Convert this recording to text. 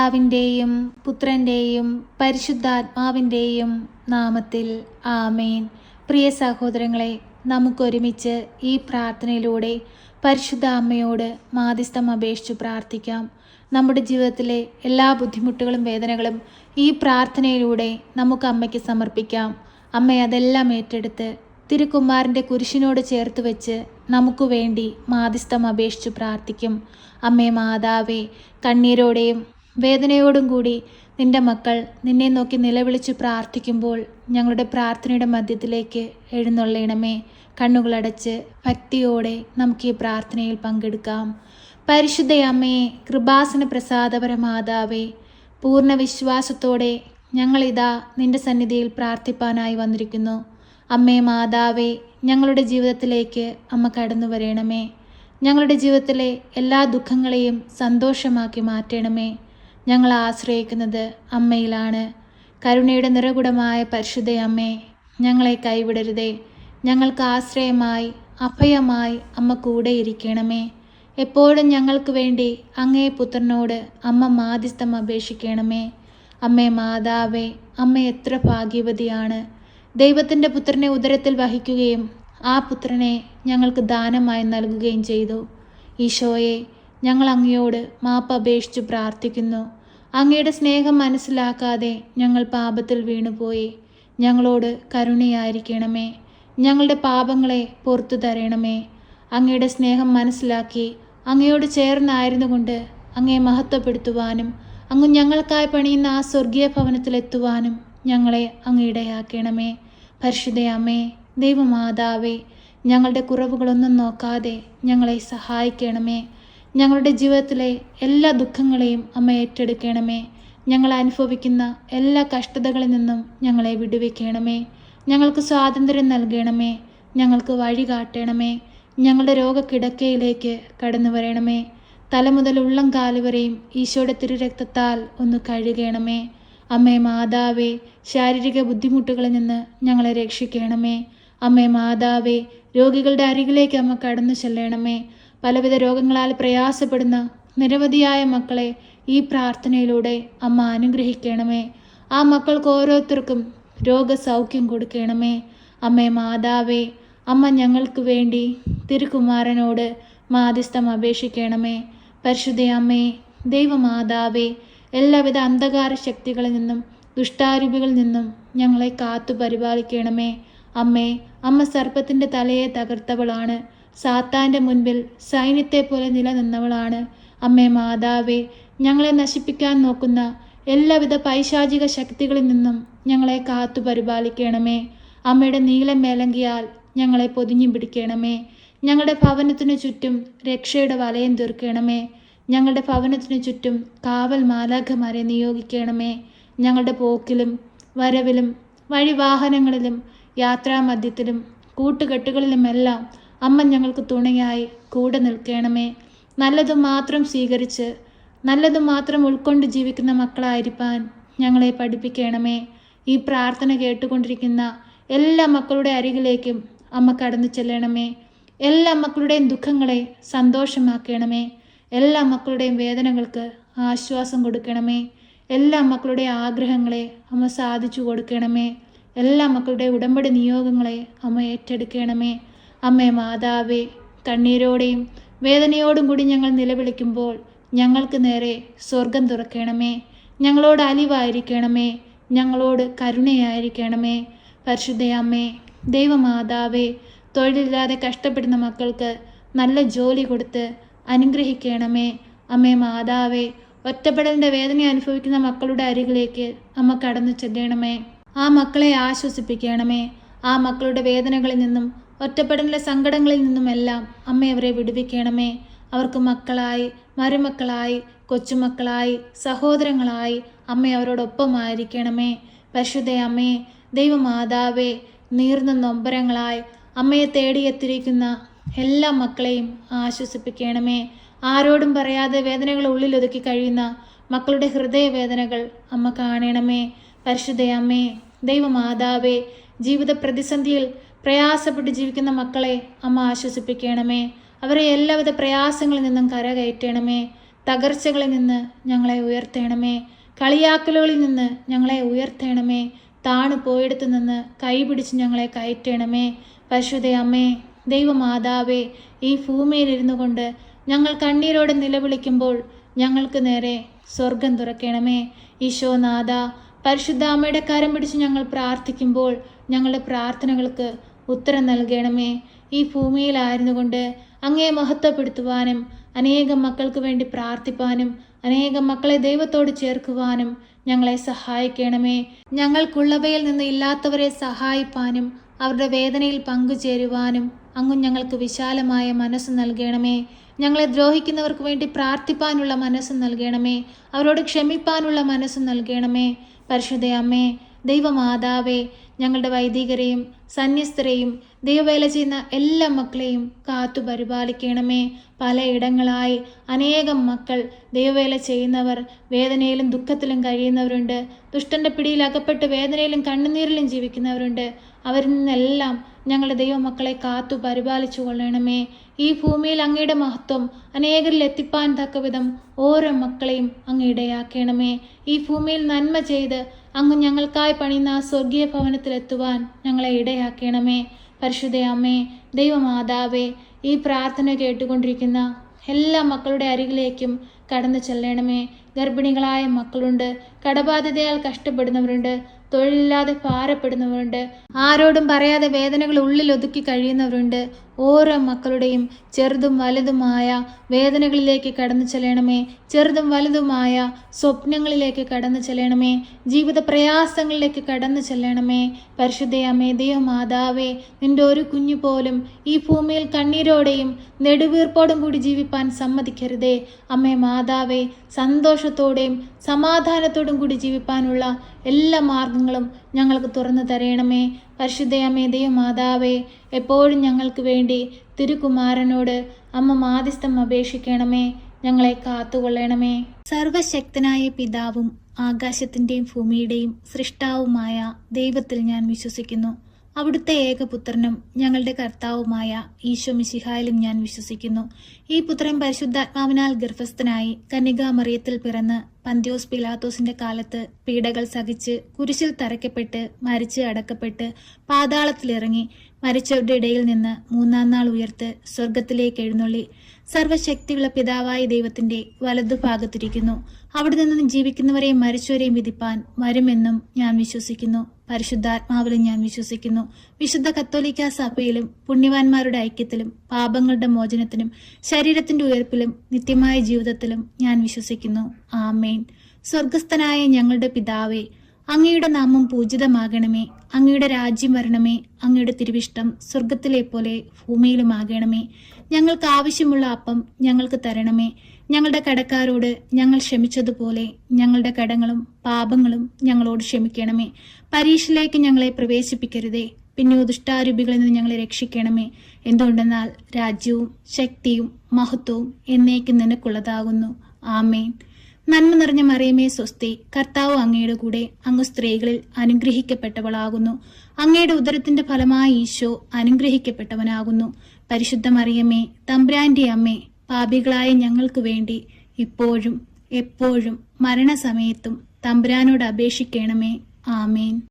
പിതാവിൻ്റെയും പുത്രൻ്റെയും പരിശുദ്ധാത്മാവിൻ്റെയും നാമത്തിൽ ആമേൻ. പ്രിയ സഹോദരങ്ങളെ, നമുക്കൊരുമിച്ച് ഈ പ്രാർത്ഥനയിലൂടെ പരിശുദ്ധ അമ്മയോട് മാധ്യസ്ഥം അപേക്ഷിച്ച് പ്രാർത്ഥിക്കാം. നമ്മുടെ ജീവിതത്തിലെ എല്ലാ ബുദ്ധിമുട്ടുകളും വേദനകളും ഈ പ്രാർത്ഥനയിലൂടെ നമുക്ക് അമ്മയ്ക്ക് സമർപ്പിക്കാം. അമ്മ അതെല്ലാം ഏറ്റെടുത്ത് തിരുക്കുമാരൻ്റെ കുരിശിനോട് ചേർത്ത് വെച്ച് നമുക്ക് വേണ്ടി മാധ്യസ്ഥം അപേക്ഷിച്ച് പ്രാർത്ഥിക്കും. അമ്മേ മാതാവേ, കണ്ണീരോടെയും വേദനയോടും കൂടി നിന്റെ മക്കൾ നിന്നെ നോക്കി നിലവിളിച്ച് പ്രാർത്ഥിക്കുമ്പോൾ ഞങ്ങളുടെ പ്രാർത്ഥനയുടെ മധ്യത്തിലേക്ക് എഴുന്നള്ളണമേ. കണ്ണുകളടച്ച് ഭക്തിയോടെ നമുക്ക് ഈ പ്രാർത്ഥനയിൽ പങ്കെടുക്കാം. പരിശുദ്ധ അമ്മയെ, കൃപാസന പ്രസാദപര മാതാവേ, പൂർണ്ണ വിശ്വാസത്തോടെ ഞങ്ങളിതാ നിന്റെ സന്നിധിയിൽ പ്രാർത്ഥിപ്പാനായി വന്നിരിക്കുന്നു. അമ്മേ മാതാവേ, ഞങ്ങളുടെ ജീവിതത്തിലേക്ക് അമ്മ കടന്നു വരണമേ. ഞങ്ങളുടെ ജീവിതത്തിലെ എല്ലാ ദുഃഖങ്ങളെയും സന്തോഷമാക്കി മാറ്റണമേ. ഞങ്ങൾ ആശ്രയിക്കുന്നത് അമ്മയിലാണ്. കരുണയുടെ നിറകുടമായ പരിശുദ്ധ അമ്മേ, ഞങ്ങളെ കൈവിടരുതേ. ഞങ്ങൾക്ക് ആശ്രയമായി അഭയമായി അമ്മ കൂടെ ഇരിക്കണമേ. എപ്പോഴും ഞങ്ങൾക്ക് വേണ്ടി അങ്ങേ പുത്രനോട് അമ്മ മാധ്യസ്ഥം അപേക്ഷിക്കണമേ. അമ്മേ മാതാവേ, അമ്മ എത്ര ഭാഗ്യവതിയാണ്. ദൈവത്തിൻ്റെ പുത്രനെ ഉദരത്തിൽ വഹിക്കുകയും ആ പുത്രനെ ഞങ്ങൾക്ക് ദാനമായി നൽകുകയും ചെയ്തു. ഈശോയെ, ഞങ്ങൾ അങ്ങയോട് മാപ്പ് അപേക്ഷിച്ച് പ്രാർത്ഥിക്കുന്നു. അങ്ങയുടെ സ്നേഹം മനസ്സിലാക്കാതെ ഞങ്ങൾ പാപത്തിൽ വീണുപോയി. ഞങ്ങളോട് കരുണയായിരിക്കണമേ. ഞങ്ങളുടെ പാപങ്ങളെ പുറത്തു തരണമേ. അങ്ങയുടെ സ്നേഹം മനസ്സിലാക്കി അങ്ങയോട് ചേർന്നായിരുന്നു കൊണ്ട് അങ്ങയെ മഹത്വപ്പെടുത്തുവാനും അങ്ങ് ഞങ്ങൾക്കായി പണിയുന്ന ആ സ്വർഗീയ ഭവനത്തിലെത്തുവാനും ഞങ്ങളെ അങ്ങയിടയാക്കണമേ. പരിശുദ്ധ അമ്മേ, ദൈവമാതാവേ, ഞങ്ങളുടെ കുറവുകളൊന്നും നോക്കാതെ ഞങ്ങളെ സഹായിക്കണമേ. ഞങ്ങളുടെ ജീവിതത്തിലെ എല്ലാ ദുഃഖങ്ങളെയും അമ്മ ഏറ്റെടുക്കണമേ. ഞങ്ങൾ അനുഭവിക്കുന്ന എല്ലാ കഷ്ടതകളിൽ നിന്നും ഞങ്ങളെ വിടുവിക്കണമേ. ഞങ്ങൾക്ക് സ്വാതന്ത്ര്യം നൽകണമേ. ഞങ്ങൾക്ക് വഴി കാട്ടണമേ. ഞങ്ങളുടെ രോഗക്കിടക്കയിലേക്ക് കടന്നു വരണമേ. തല മുതൽ ഉള്ളം കാലുവരെയും ഈശോയുടെ തിരുരക്തത്താൽ ഒന്ന് കഴുകണമേ. അമ്മേ മാതാവേ, ശാരീരിക ബുദ്ധിമുട്ടുകളിൽ നിന്ന് ഞങ്ങളെ രക്ഷിക്കണമേ. അമ്മേ മാതാവേ, രോഗികളുടെ അരികിലേക്ക് അമ്മ കടന്നു ചെല്ലണമേ. പലവിധ രോഗങ്ങളാൽ പ്രയാസപ്പെടുന്ന നിരവധിയായ മക്കളെ ഈ പ്രാർത്ഥനയിലൂടെ അമ്മ അനുഗ്രഹിക്കണമേ. ആ മക്കൾക്ക് ഓരോരുത്തർക്കും രോഗസൗഖ്യം കൊടുക്കണമേ. അമ്മേ മാതാവേ, അമ്മ ഞങ്ങൾക്ക് വേണ്ടി തിരുക്കുമാരനോട് മാധ്യസ്ഥം അപേക്ഷിക്കണമേ. പരിശുദ്ധ അമ്മേ, ദൈവമാതാവേ, എല്ലാവിധ അന്ധകാര ശക്തികളിൽ നിന്നും ദുഷ്ടാരൂപികളിൽ നിന്നും ഞങ്ങളെ കാത്തു പരിപാലിക്കണമേ. അമ്മേ, അമ്മ സർപ്പത്തിൻ്റെ തലയെ തകർത്തവളാണ്. സാത്താൻ്റെ മുൻപിൽ സൈന്യത്തെ പോലെ നിലനിന്നവളാണ്. അമ്മേ മാതാവേ, ഞങ്ങളെ നശിപ്പിക്കാൻ നോക്കുന്ന എല്ലാവിധ പൈശാചിക ശക്തികളിൽ നിന്നും ഞങ്ങളെ കാത്തു പരിപാലിക്കണമേ. അമ്മയുടെ നീലം മേലങ്കിയാൽ ഞങ്ങളെ പൊതിഞ്ഞു പിടിക്കണമേ. ഞങ്ങളുടെ ഭവനത്തിനു ചുറ്റും രക്ഷയുടെ വലയം തീർക്കണമേ. ഞങ്ങളുടെ ഭവനത്തിനു ചുറ്റും കാവൽ മാലാഖമാരെ നിയോഗിക്കണമേ. ഞങ്ങളുടെ പോക്കിലും വരവിലും വഴിവാഹനങ്ങളിലും യാത്രാമധ്യത്തിലും കൂട്ടുകെട്ടുകളിലുമെല്ലാം അമ്മ ഞങ്ങൾക്ക് തുണയായി കൂടെ നിൽക്കണമേ. നല്ലതു മാത്രം സ്വീകരിച്ച് നല്ലതു മാത്രം ഉൾക്കൊണ്ട് ജീവിക്കുന്ന മക്കളായിരിക്കാൻ ഞങ്ങളെ പഠിപ്പിക്കണമേ. ഈ പ്രാർത്ഥന കേട്ടുകൊണ്ടിരിക്കുന്ന എല്ലാ മക്കളുടെ അരികിലേക്കും അമ്മ കടന്നു ചെല്ലണമേ. എല്ലാ മക്കളുടെയും ദുഃഖങ്ങളെ സന്തോഷമാക്കണമേ. എല്ലാ മക്കളുടെയും വേദനകൾക്ക് ആശ്വാസം കൊടുക്കണമേ. എല്ലാ മക്കളുടെയും ആഗ്രഹങ്ങളെ അമ്മ സാധിച്ചു കൊടുക്കണമേ. എല്ലാ മക്കളുടെ ഉടമ്പടി നിയോഗങ്ങളെ അമ്മ ഏറ്റെടുക്കണമേ. അമ്മേ മാതാവേ, കണ്ണീരോടെയും വേദനയോടും കൂടി ഞങ്ങൾ നിലവിളിക്കുമ്പോൾ ഞങ്ങൾക്ക് നേരെ സ്വർഗം തുറക്കണമേ. ഞങ്ങളോട് അലിവായിരിക്കണമേ. ഞങ്ങളോട് കരുണയായിരിക്കണമേ. പരിശുദ്ധ അമ്മേ, ദൈവമാതാവേ, തൊഴിലില്ലാതെ കഷ്ടപ്പെടുന്ന മക്കൾക്ക് നല്ല ജോലി കൊടുത്ത് അനുഗ്രഹിക്കണമേ. അമ്മേ മാതാവേ, ഒറ്റപ്പെടലിൻ്റെ വേദന അനുഭവിക്കുന്ന മക്കളുടെ അരികിലേക്ക് അമ്മ കടന്നു ചെല്ലണമേ. ആ മക്കളെ ആശ്വസിപ്പിക്കണമേ. ആ മക്കളുടെ വേദനകളിൽ നിന്നും ഒറ്റപ്പെടലിൻ്റെ സങ്കടങ്ങളിൽ നിന്നുമെല്ലാം അമ്മ അവരെ വിടുവിക്കണമേ. അവർക്ക് മക്കളായി, മരുമക്കളായി, കൊച്ചുമക്കളായി, സഹോദരങ്ങളായി അമ്മ അവരോടൊപ്പമായിരിക്കണമേ. പരിശുദ്ധ അമ്മേ, ദൈവമാതാവേ, നീർന്ന നൊമ്പരങ്ങളായി അമ്മയെ തേടിയെത്തിരിക്കുന്ന എല്ലാ മക്കളെയും ആശ്വസിപ്പിക്കണമേ. ആരോടും പറയാതെ വേദനകൾ ഉള്ളിലൊതുക്കി കഴിയുന്ന മക്കളുടെ ഹൃദയവേദനകൾ അമ്മ കാണണമേ. പരിശുദ്ധ അമ്മേ, ദൈവമാതാവേ, ജീവിത പ്രതിസന്ധിയിൽ പ്രയാസപ്പെട്ട് ജീവിക്കുന്ന മക്കളെ അമ്മ ആശ്വസിപ്പിക്കണമേ. അവരെ എല്ലാവിധ പ്രയാസങ്ങളിൽ നിന്നും കരകയറ്റണമേ. തകർച്ചകളിൽ നിന്ന് ഞങ്ങളെ ഉയർത്തേണമേ. കളിയാക്കലുകളിൽ നിന്ന് ഞങ്ങളെ ഉയർത്തേണമേ. താണു പോയിടത്തു നിന്ന് കൈപിടിച്ച് ഞങ്ങളെ കയറ്റണമേ. പരിശുദ്ധ അമ്മേ, ദൈവമാതാവേ, ഈ ഭൂമിയിലിരുന്നു കൊണ്ട് ഞങ്ങൾ കണ്ണീരോടെ നിലവിളിക്കുമ്പോൾ ഞങ്ങൾക്ക് നേരെ സ്വർഗം തുറക്കണമേ. ഈശോനാഥ, പരിശുദ്ധ അമ്മയുടെ കരം പിടിച്ച് ഞങ്ങൾ പ്രാർത്ഥിക്കുമ്പോൾ ഞങ്ങളുടെ പ്രാർത്ഥനകൾക്ക് ഉത്തരം നൽകണമേ. ഈ ഭൂമിയിലായിരുന്നു കൊണ്ട് അങ്ങയെ മഹത്വപ്പെടുത്തുവാനും അനേകം മക്കൾക്ക് വേണ്ടി പ്രാർത്ഥിപ്പാനും അനേകം മക്കളെ ദൈവത്തോട് ചേർക്കുവാനും ഞങ്ങളെ സഹായിക്കണമേ. ഞങ്ങൾക്കുള്ളവയിൽ നിന്ന് ഇല്ലാത്തവരെ സഹായിപ്പാനും അവരുടെ വേദനയിൽ പങ്കുചേരുവാനും അങ്ങ് ഞങ്ങൾക്ക് വിശാലമായ മനസ്സ് നൽകണമേ. ഞങ്ങളെ ദ്രോഹിക്കുന്നവർക്ക് വേണ്ടി പ്രാർത്ഥിപ്പാനുള്ള മനസ്സ് നൽകണമേ. അവരോട് ക്ഷമിപ്പാനുള്ള മനസ്സ് നൽകണമേ. പരിശുദ്ധ അമ്മേ, ദൈവമാതാവേ, ഞങ്ങളുടെ വൈദികരെയും സന്യസ്തരെയും ദൈവവേല ചെയ്യുന്ന എല്ലാ മക്കളെയും കാത്തു പരിപാലിക്കണമേ. പലയിടങ്ങളായി അനേകം മക്കൾ ദൈവവേല ചെയ്യുന്നവർ വേദനയിലും ദുഃഖത്തിലും കഴിയുന്നവരുണ്ട്. ദുഷ്ടന്റെ പിടിയിൽ അകപ്പെട്ട് വേദനയിലും കണ്ണുനീരിലും ജീവിക്കുന്നവരുണ്ട്. അവരിൽ നിന്നെല്ലാം ഞങ്ങളുടെ ദൈവമക്കളെ കാത്തു പരിപാലിച്ചു കൊള്ളണമേ. ഈ ഭൂമിയിൽ അങ്ങയുടെ മഹത്വം അനേകരിൽ എത്തിപ്പാൻ തക്കവിധം ഓരോ മക്കളെയും അങ്ങ് ഇടയാക്കണമേ. ഈ ഭൂമിയിൽ നന്മ ചെയ്ത് അങ്ങ് ഞങ്ങൾക്കായി പണിയുന്ന ആ സ്വർഗീയ ഭവനത്തിലെത്തുവാൻ ഞങ്ങളെ ഇടയാക്കണമേ. പരിശുദ്ധ അമ്മേ, ദൈവമാതാവേ, ഈ പ്രാർത്ഥന കേട്ടുകൊണ്ടിരിക്കുന്ന എല്ലാ മക്കളുടെ അരികിലേക്കും കടന്നു ചെല്ലണമേ. ഗർഭിണികളായ മക്കളുണ്ട്, കടബാധ്യതയാൽ കഷ്ടപ്പെടുന്നവരുണ്ട്, തൊഴിലില്ലാതെ ഭാരപ്പെടുന്നവരുണ്ട്, ആരോടും പറയാതെ വേദനകൾ ഉള്ളിൽ ഒതുക്കി കഴിയുന്നവരുണ്ട്. ഓരോ മക്കളുടെയും ചെറുതും വലുതുമായ വേദനകളിലേക്ക് കടന്നു ചെല്ലണമേ. ചെറുതും വലുതുമായ സ്വപ്നങ്ങളിലേക്ക് കടന്നു ചെല്ലണമേ. ജീവിത പ്രയാസങ്ങളിലേക്ക് കടന്നു ചെല്ലണമേ. പരിശുദ്ധ അമ്മേ, ദൈവമാതാവേ, നിന്റെ ഒരു കുഞ്ഞു പോലും ഈ ഭൂമിയിൽ കണ്ണീരോടെയും നെടുവീർപ്പോടും കൂടി ജീവിപ്പാൻ സമ്മതിക്കരുതേ. അമ്മേ മാതാവേ, സന്തോഷത്തോടെയും സമാധാനത്തോടും കൂടി ജീവിപ്പാനുള്ള എല്ലാ മാർഗങ്ങളും ഞങ്ങൾക്ക് തുറന്നു തരണമേ. പരിശുദ്ധ അമ്മേ, ദൈവമാതാവേ, എപ്പോഴും ഞങ്ങൾക്ക് വേണ്ടി തിരുകുമാരനോട് അമ്മ മാധ്യസ്ഥം അപേക്ഷിക്കണമേ. ഞങ്ങളെ കാത്തുകൊള്ളണമേ. സർവശക്തനായ പിതാവും ആകാശത്തിൻ്റെയും ഭൂമിയുടെയും സൃഷ്ടാവുമായ ദൈവത്തിൽ ഞാൻ വിശ്വസിക്കുന്നു. അവിടുത്തെ ഏകപുത്രനും ഞങ്ങളുടെ കർത്താവുമായ ഈശോ മിശിഹായിലും ഞാൻ വിശ്വസിക്കുന്നു. ഈ പുത്രൻ പരിശുദ്ധാത്മാവിനാൽ ഗർഭസ്ഥനായി കന്യകാമറിയത്തിൽ പിറന്ന് പന്തിയോസ് പിലാത്തോസിന്റെ കാലത്ത് പീഡകൾ സഹിച്ച് കുരിശിൽ തറയ്ക്കപ്പെട്ട് മരിച്ച് അടക്കപ്പെട്ട് പാതാളത്തിലിറങ്ങി മരിച്ചവരുടെ ഇടയിൽ നിന്ന് മൂന്നാം നാൾ ഉയർത്ത് സ്വർഗത്തിലേക്ക് എഴുന്നള്ളി സർവശക്തിയുള്ള പിതാവായ ദൈവത്തിന്റെ വലതുഭാഗത്തിരിക്കുന്നു. അവിടെ നിന്ന് ജീവിക്കുന്നവരെയും മരിച്ചവരെയും വിധിപ്പാൻ വരുമെന്നും ഞാൻ വിശ്വസിക്കുന്നു. പരിശുദ്ധാത്മാവിലും ഞാൻ വിശ്വസിക്കുന്നു. വിശുദ്ധ കത്തോലിക്ക സഭയിലും പുണ്യവാന്മാരുടെ ഐക്യത്തിലും പാപങ്ങളുടെ മോചനത്തിനും ശരീരത്തിന്റെ ഉയർപ്പിലും നിത്യമായ ജീവിതത്തിലും ഞാൻ വിശ്വസിക്കുന്നു. ആമേൻ. സ്വർഗസ്ഥനായ ഞങ്ങളുടെ പിതാവേ, അങ്ങയുടെ നാമം പൂജിതമാകണമേ. അങ്ങയുടെ രാജ്യം വരണമേ. അങ്ങയുടെ തിരുവിഷ്ടം സ്വർഗത്തിലെ പോലെ ഭൂമിയിലുമാകണമേ. ഞങ്ങൾക്ക് ആവശ്യമുള്ള അപ്പം ഞങ്ങൾക്ക് തരണമേ. ഞങ്ങളുടെ കടക്കാരോട് ഞങ്ങൾ ക്ഷമിച്ചതുപോലെ ഞങ്ങളുടെ കടങ്ങളും പാപങ്ങളും ഞങ്ങളോട് ക്ഷമിക്കണമേ. പരീക്ഷയിലേക്ക് ഞങ്ങളെ പ്രവേശിപ്പിക്കരുതേ, പിന്നെ ദുഷ്ടാരൂപികളിൽ നിന്ന് ഞങ്ങളെ രക്ഷിക്കണമേ. എന്തുകൊണ്ടെന്നാൽ രാജ്യവും ശക്തിയും മഹത്വവും എന്നേക്കും നിനക്കുള്ളതാകുന്നു. ആമേൻ. നന്മ നിറഞ്ഞ മറിയമേ സ്വസ്തി, കർത്താവ് അങ്ങയുടെ കൂടെ, അങ്ങ് സ്ത്രീകളിൽ അനുഗ്രഹിക്കപ്പെട്ടവളാകുന്നു. അങ്ങയുടെ ഉദരത്തിന്റെ ഫലമായ ഈശോ അനുഗ്രഹിക്കപ്പെട്ടവനാകുന്നു. പരിശുദ്ധ മറിയമേ, തമ്പുരാന്റെ അമ്മേ, പാപികളായ ഞങ്ങൾക്ക് വേണ്ടി ഇപ്പോഴും എപ്പോഴും മരണസമയത്തും തമ്പുരാനോട് അപേക്ഷിക്കണമേ. ആമേൻ.